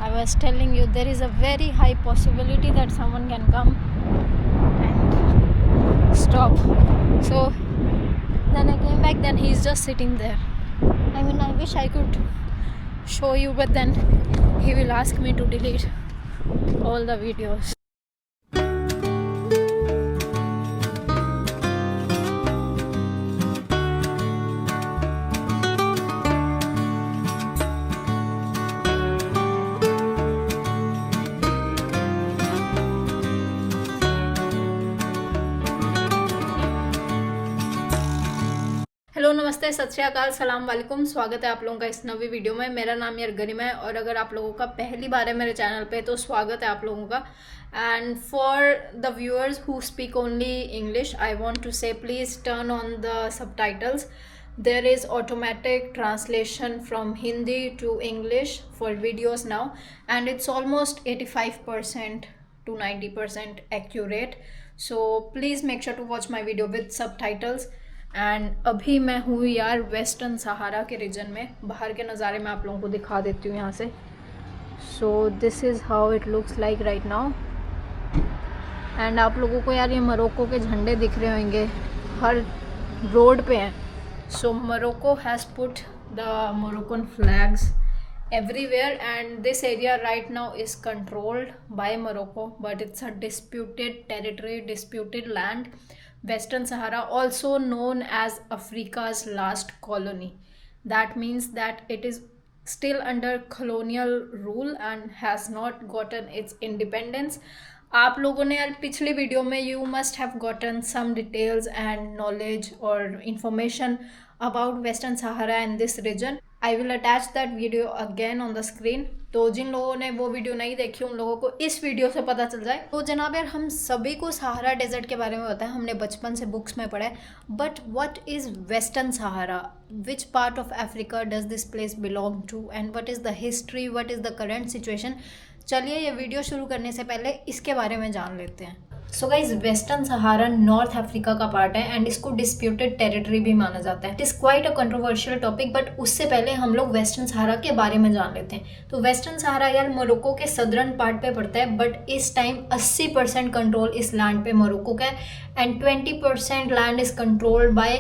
I was telling you there is a very high possibility that someone can come and stop. So then I came back, then he's just sitting there. I mean, I wish I could show you, but then he will ask me to delete all the videos. Hello, नमस्ते, सत श्री अकाल, सलाम वालेकुम। स्वागत है आप लोगों का इस नवी वीडियो में। मेरा नाम यार गरिमा है और अगर आप लोगों का पहली बार है मेरे चैनल पे तो स्वागत है आप लोगों का। And for the viewers who speak only English, I want to say please turn on the subtitles. There is automatic translation from Hindi to English for videos now, and it's almost 85% to 90% accurate. So please make sure to watch my video with subtitles. And अभी मैं हूँ यार western सहारा के reason में। बाहर के नज़ारे मैं आप लोगों को दिखा देती हूँ यहाँ से। So this is how it looks like right now. And आप लोगों को यार ये मोरक्को के झंडे दिख रहे होंगे, हर रोड पे हैं। So Morocco has put the Moroccan flags everywhere, and this area right now is controlled by Morocco, but it's a disputed territory, disputed land. Western Sahara, also known as Africa's last colony. That means that it is still under colonial rule and has not gotten its independence. आप लोगों ने यार पिछली video में you must have gotten some details and knowledge or information about Western Sahara and this region. I will attach that video again on the screen. तो जिन लोगों ने वो वीडियो नहीं देखी उन लोगों को इस वीडियो से पता चल जाए। तो जनाब यार, हम सभी को सहारा डेजर्ट के बारे में पता है, हमने बचपन से बुक्स में पढ़ा है। But what is Western Sahara? Which part of Africa does this place belong to and what is the history, what is the current situation? चलिए ये वीडियो शुरू करने से पहले इसके बारे में जान लेते हैं। सो गाइज, वेस्टर्न सहारा नॉर्थ अफ्रीका का पार्ट है एंड इसको डिस्प्यूटेड टेरिटरी भी माना जाता है। It is quite a controversial topic, but उससे पहले हम लोग वेस्टर्न सहारा के बारे में जान लेते हैं। तो वेस्टर्न सहारा यार मोरक्को के सदर्न पार्ट पे पड़ता है, बट इस टाइम 80% कंट्रोल इस लैंड पे मोरक्को का है and 20% land is controlled by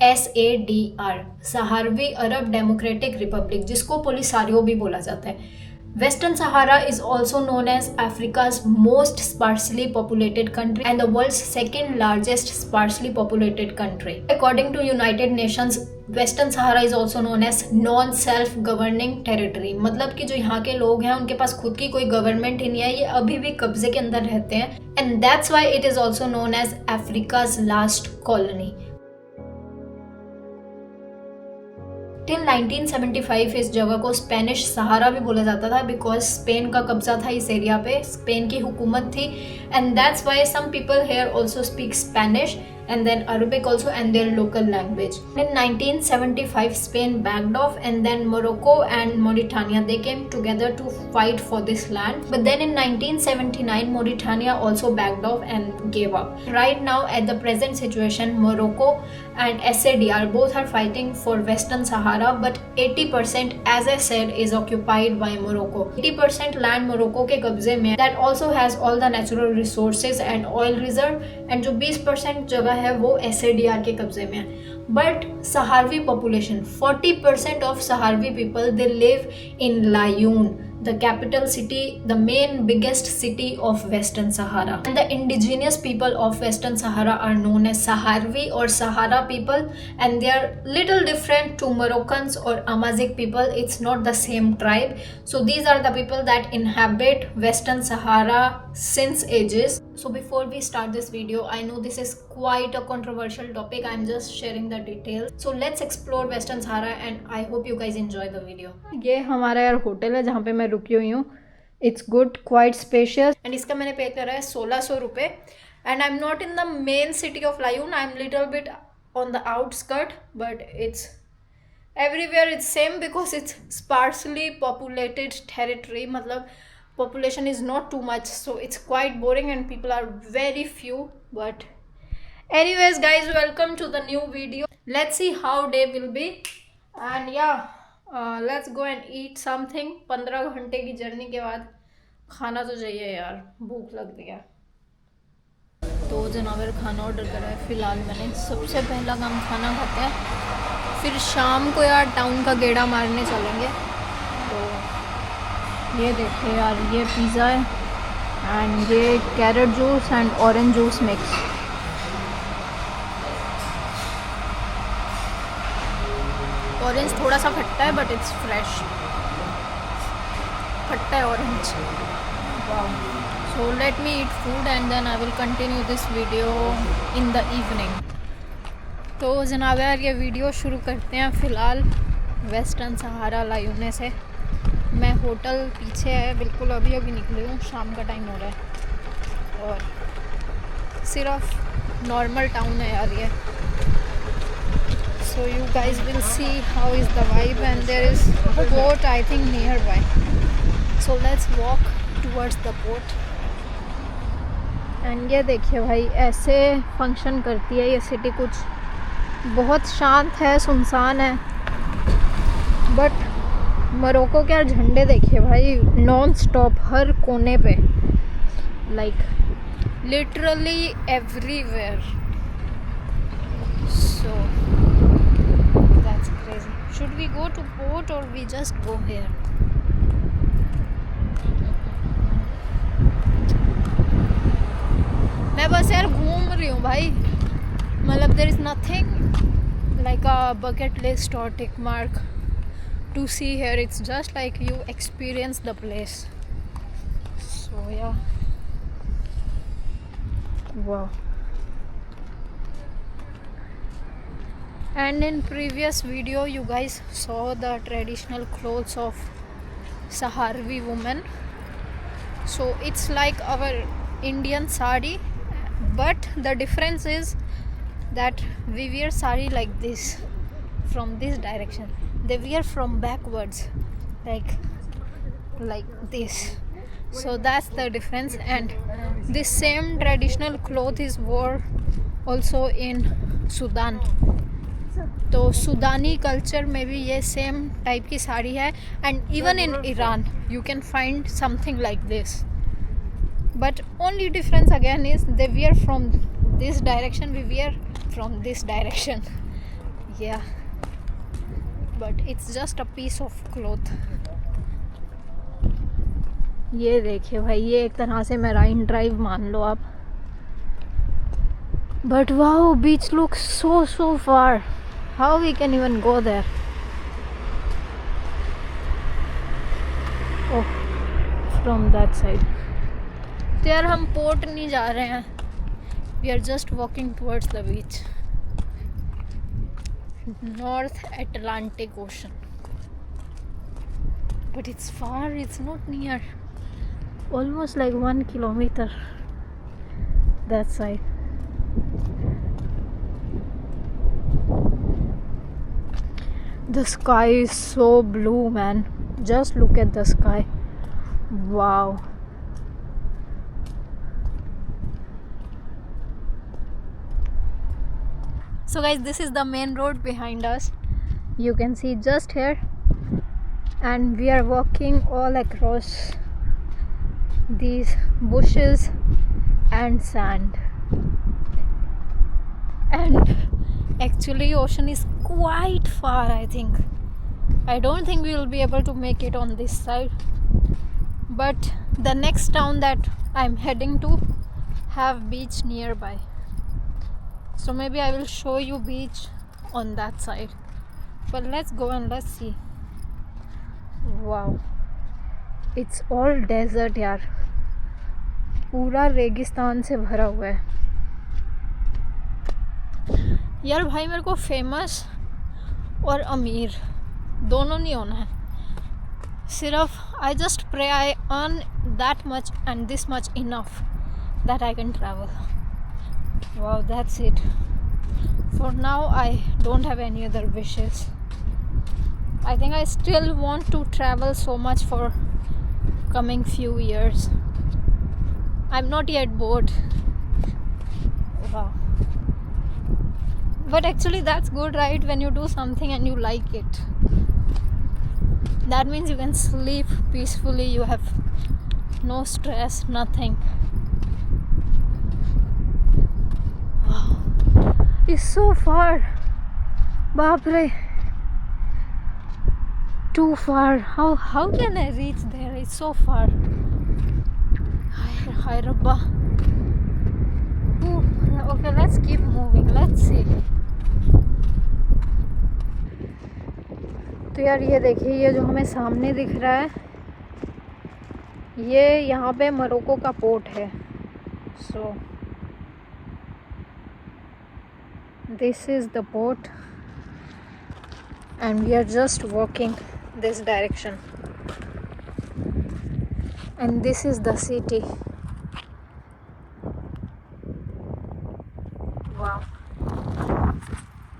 SADR, Sahrawi Arab Democratic Republic, जिसको पोलिसारियो भी बोला जाता है। Western Sahara is also known as Africa's most sparsely populated country and the world's second largest sparsely populated country. According to United Nations, Western Sahara is also known as non-self-governing territory. मतलब कि जो यहाँ के लोग हैं उनके पास खुद की कोई गवर्नमेंट ही नहीं है, ये अभी भी कब्जे के अंदर रहते हैं। And that's why it is also known as Africa's last colony. Till 1975 इस जगह को स्पेनिश सहारा भी बोला जाता था, बिकॉज स्पेन का कब्जा था इस एरिया पे, स्पेन की हुकूमत थी। And that's why some people here also speak Spanish and then Arabic also and their local language. In 1975, Spain backed off and then Morocco and Mauritania, they came together to fight for this land. But then in 1979, Mauritania also backed off and gave up. Right now, at the present situation, Morocco and SADR both are fighting for Western Sahara, but 80% as I said is occupied by Morocco. 80% land Morocco के कब्जे में, that also has all the natural resources and oil reserve, and जो 20% जगह है वो SADR के कब्जे में है। But Sahrawi population, 40% of Sahrawi people they live in Laayoune, the capital city, the main biggest city of Western Sahara. And the indigenous people of Western Sahara are known as Saharwi or Sahara people, and they are little different to Moroccans or Amazigh people. It's not the same tribe. So these are the people that inhabit Western Sahara since ages. So before we start this video, I know this is quite a controversial topic. I'm just sharing the details. So let's explore Western Sahara and I hope you guys enjoy the video. ये हमारा यार hotel है जहाँ पे मैं रुकी हुई हूँ। It's good, quite spacious. And इसका मैंने पे करा है 1600 रुपये. And I'm not in the main city of Layun. I'm little bit on the outskirt, but it's everywhere it's same because it's sparsely populated territory. मतलब population is not too much, so it's quite boring and people are very few. But anyways guys, welcome to the new video. Let's see how day will be. And yeah, let's go and eat something. 15 घंटे की journey के बाद खाना तो चाहिए यार, भूख लग रही है। तो जनावर खाना ऑर्डर करा है फ़िलहाल मैंने। सबसे पहला काम खाना खाते हैं, फिर शाम को यार टाउन का गेड़ा मारने चलेंगे। तो ये देखिए यार, ये पिज़्ज़ा है एंड ये carrot juice and orange juice mix. Orange थोड़ा सा खट्टा है बट इट्स फ्रेश, खट्टा है ऑरेंज। वाह। So let me eat food and then I will continue this video in the evening. तो जनाब यार ये वीडियो शुरू करते हैं फ़िलहाल वेस्टर्न सहारा लायूने से। मैं होटल पीछे है बिल्कुल, अभी अभी निकली हूँ, शाम का टाइम हो रहा है और सिर्फ नॉर्मल टाउन है यार ये। So you guys will see how is the vibe and there is a boat I think nearby. So let's walk towards the boat. And ये देखिए भाई, ऐसे फंक्शन करती है ये सिटी। कुछ बहुत शांत है, सुनसान है, बट मोरक्को के झंडे देखिए भाई, नॉन स्टॉप हर कोने पे, like literally everywhere. So that's crazy. Should we go to port or we just go here? मैं बस यार घूम रही हूँ भाई, मतलब there is nothing like a bucket list or tick mark to see here. It's just like you experience the place. So yeah, wow. And in previous video you guys saw the traditional clothes of Sahrawi women. So it's like our Indian sari, but the difference is that we wear sari like this, from this direction. They wear from backwards, like this. So that's the difference. And this same traditional cloth is worn also in Sudan. तो Sudani culture में भी ये same type की साड़ी है। And even in Iran you can find something like this, but only difference again is they wear from this direction, we wear from this direction, या but it's just a piece of cloth. ये देखिए भाई, ये एक तरह से marine drive मान लो आप, but wow, beach looks so far. How we can even go there? Oh, from that side. तो यार हम पोर्ट नहीं जा रहे हैं, we are just walking towards the beach. North Atlantic Ocean. But it's far, it's not near. Almost like 1 kilometer that side. The sky is so blue, man. Just look at the sky. Wow. So guys, this is the main road behind us. You can see just here. And we are walking all across these bushes and sand. And actually ocean is quite far. I don't think we will be able to make it on this side, but the next town that I'm heading to have beach nearby, so maybe I will show you beach on that side. But let's go and let's see. Wow, it's all desert यार, पूरा रेगिस्तान से भरा हुआ है यार। भाई मेरे को फेमस और अमीर दोनों नहीं होना है, सिर्फ I just pray I earn that much and this much enough that I can travel. Wow, that's it for now. I don't have any other wishes. I think I still want to travel so much for coming few years. I'm not yet bored. Wow. But actually that's good, right? When you do something and you like it. That means you can sleep peacefully. You have no stress, nothing. Wow, it's so far. Baapre, too far. How can I reach there? It's so far. Hi Rabba. Ooh, okay, let's keep moving. Let's see. तो यार ये देखिए, ये जो हमें सामने दिख रहा है, ये यहाँ पे मोरक्को का पोर्ट है. So this is the port and we are just walking this direction, and this is the city. Wow,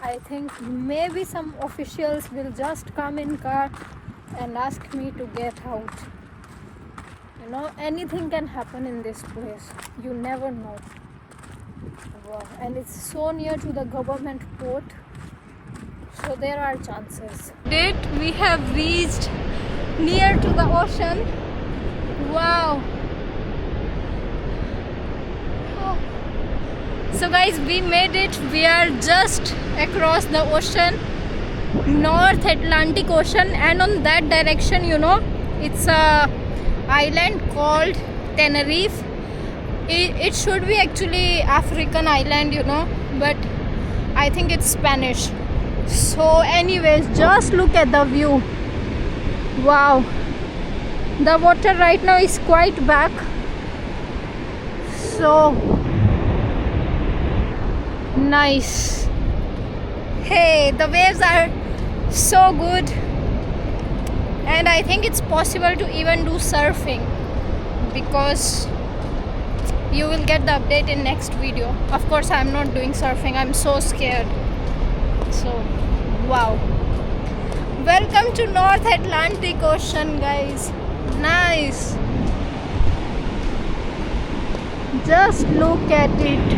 I think maybe some officials will just come in car and ask me to get out. You know, anything can happen in this place, you never know. Wow, and it's so near to the government port, so there are chances. We have reached near to the ocean. Wow. Oh. So guys, we made it. We are just across the ocean, North Atlantic Ocean, and on that direction, you know, it's a island called Tenerife. It should be actually African island, you know, but I think it's Spanish. So anyways, just look at the view. Wow, the water right now is quite back, so nice. Hey, the waves are so good, and I think it's possible to even do surfing, because you will get the update in next video. Of course, I'm not doing surfing, I'm so scared. So wow, welcome to North Atlantic Ocean, guys. Nice. Just look at it,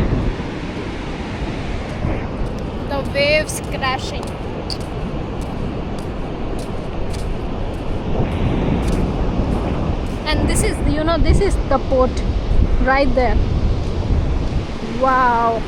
the waves crashing. And this is, you know, this is the port right there. Wow.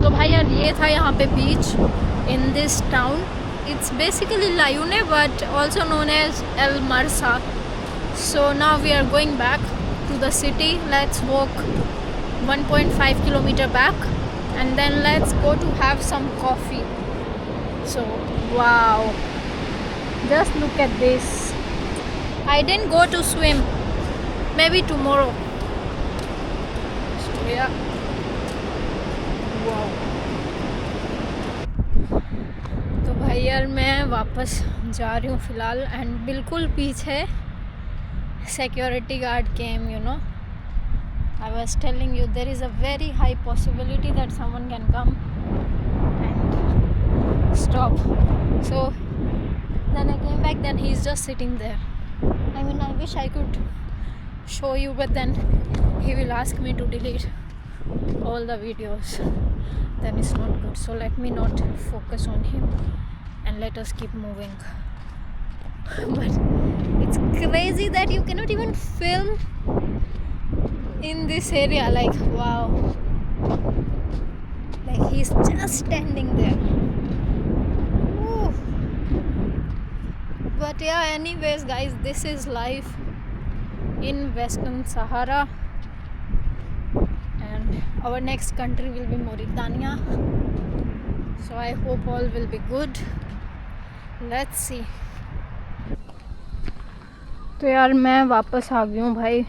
तो भाई यार, ये था यहाँ पे beach in this town. It's basically Laayoune but also known as El Marsa. So now we are going back to the city. Let's walk 1.5 kilometer back and then let's go to have some coffee. So wow, just look at this. I didn't go to swim, maybe tomorrow. So yeah. Wow. तो भाई यार, मैं वापस जा रही हूँ फ़िलहाल, and बिल्कुल पीछे security guard came. You know, I was telling you there is a very high possibility that someone can come and stop. So then I came back, then he's just sitting there. I mean, I wish I could show you, but then he will ask me to delete all the videos. Then it's not good. So let me not focus on him and let us keep moving. But it's crazy that you cannot even film in this area. Like wow, like he's just standing there. Ooh. But yeah, anyways guys, this is life in Western Sahara, and our next country will be Mauritania. So I hope all will be good. Let's see. तो यार मैं वापस आ गई हूँ भाई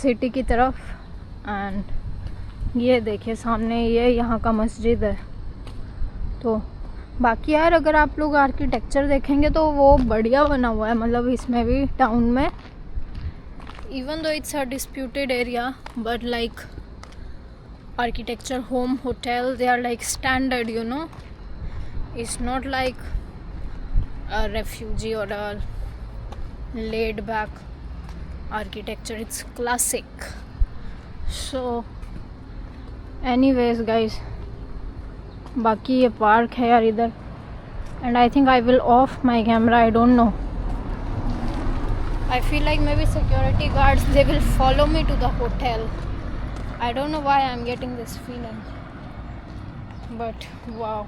city की तरफ। And ये देखिए सामने ये यहाँ का मस्जिद है। तो बाकी यार अगर आप लोग आर्किटेक्चर देखेंगे तो वो बढ़िया बना हुआ है, मतलब इसमें भी टाउन में, even though it's a disputed area but like architecture, home, hotel, they are like standard, you know. It's not like a refugee or a laid back architecture, it's classic. So anyways guys, बाकी ये park है यार इधर। and I think I will off my camera, I don't know, I feel like maybe security guards, they will follow me to the hotel. I don't know why I'm getting this feeling, but wow.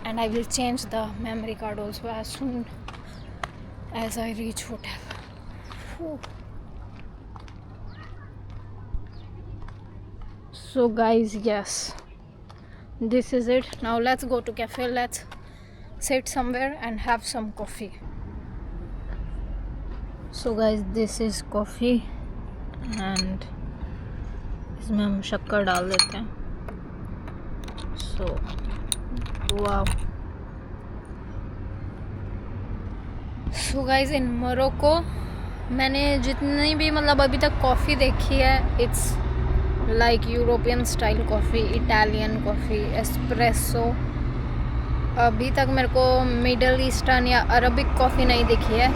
And I will change the memory card also as soon as I reach hotel. Whew. So guys, yes, this is it. Now let's go to cafe, let's sit somewhere and have some coffee. So guys, this is coffee and इसमें हम शक्कर डाल देते हैं। सो वाव। So guys in Morocco मैंने जितनी भी मतलब अभी तक कॉफ़ी देखी है, it's like European style coffee, Italian coffee, espresso. अभी तक मेरे को मिडल ईस्टर्न या अरबिक कॉफ़ी नहीं दिखी है।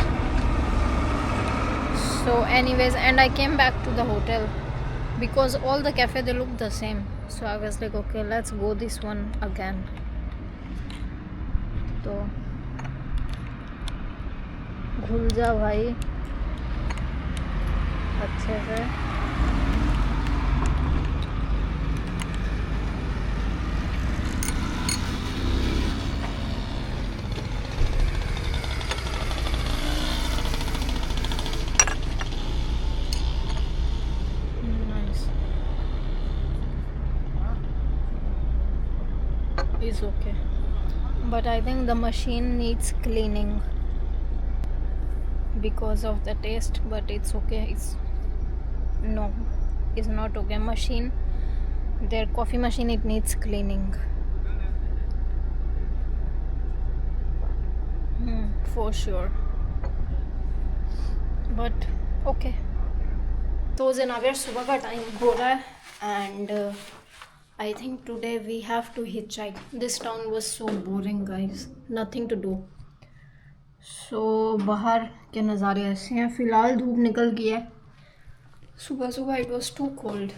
So anyways, and I came back to the hotel because all the cafe they look the same, so I was like okay, let's go this one again. तो घुल जा भाई अच्छे से। Is okay, but I think the machine needs cleaning because of the taste, but it's okay. It's not okay. Machine, their coffee machine, it needs cleaning. For sure, but okay. तो जनाब यार सुबह का टाइम हो रहा है and I think today we have to hitchhike. This town was so boring guys, nothing to do. So बाहर के नज़ारे ऐसे हैं, फ़िलहाल धूप निकल गई है। सुबह सुबह it was too cold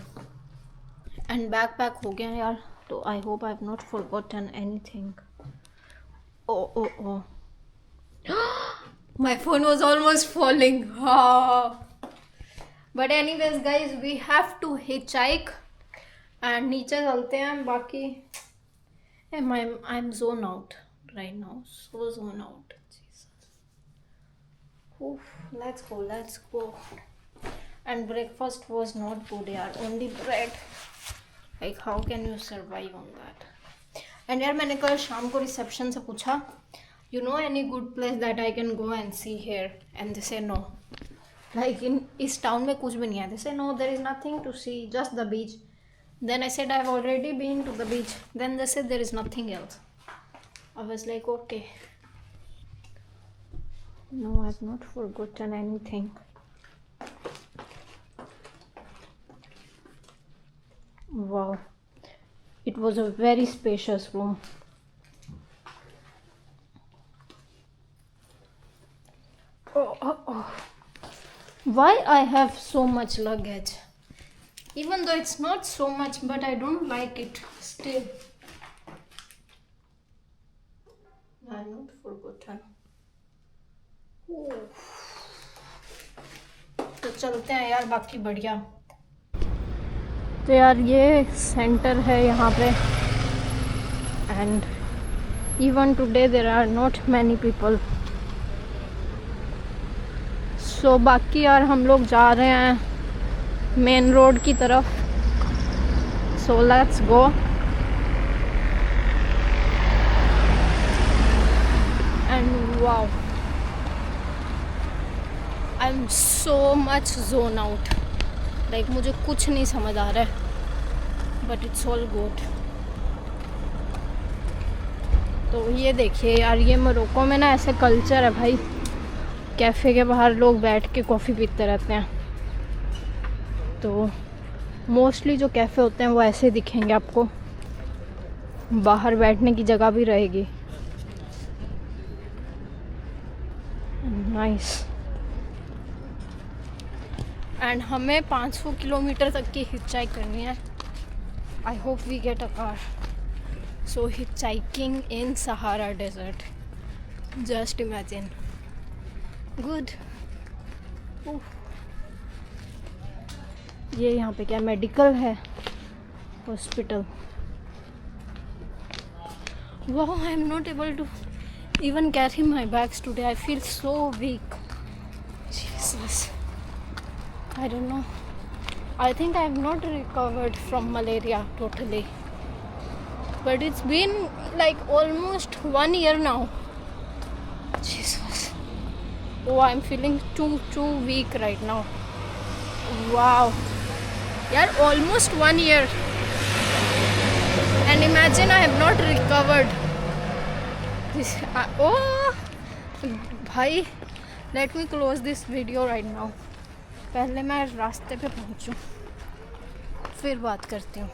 and backpack हो गया यार। तो I hope I have not forgotten anything. Oh my phone was almost falling. But anyways guys, we have to hitchhike and नीचे चलते हैं। बाकी I'm zone out right now, so zone out. Jesus. Oof, let's go. And breakfast was not good yaar, only bread. Like how can you survive on that? And यार मैंने कल शाम को reception से पूछा, you know any good place that I can go and see here? And they say no. Like इस town में कुछ भी नहीं है। They say no, there is nothing to see, just the beach. Then I said I've already been to the beach. Then they said there is nothing else. I was like okay. No, I've not forgotten anything. Wow, it was a very spacious room. Oh. Why I have so much luggage? Even though it's not so much, but I don't like it still. I'm not forgotten. तो चलते हैं यार, बाकी बढ़िया। तो यार ये centre है यहाँ पे and even today there are not many people. So बाकी यार हम लोग जा रहे हैं मेन रोड की तरफ। So let's go. And wow, I am so much zone out, like मुझे कुछ नहीं समझ आ रहा है, बट इट्स ऑल गुड। तो ये देखिए यार, ये मोरक्को में ना ऐसे कल्चर है भाई, कैफ़े के बाहर लोग बैठ के कॉफ़ी पीते रहते हैं। तो मोस्टली जो कैफ़े होते हैं वो ऐसे दिखेंगे आपको, बाहर बैठने की जगह भी रहेगी। नाइस। एंड हमें 500 किलोमीटर तक की हिचहाइक करनी है। I hope we get a car. So hitchhiking in Sahara desert, just imagine. Good. ये यहाँ पे क्या मेडिकल है, hospital. Wow, I am not able to even carry my bags today. I feel so weak. Jesus. I don't know. I think I have not recovered from malaria totally. But it's been like almost 1 year now. Jesus. Oh, I'm feeling too weak right now. Wow. Yeah, almost 1 year. And imagine I have not recovered. Oh, भाई, let me close this video right now. पहले मैं रास्ते पे पहुंचूं, फिर बात करती हूँ।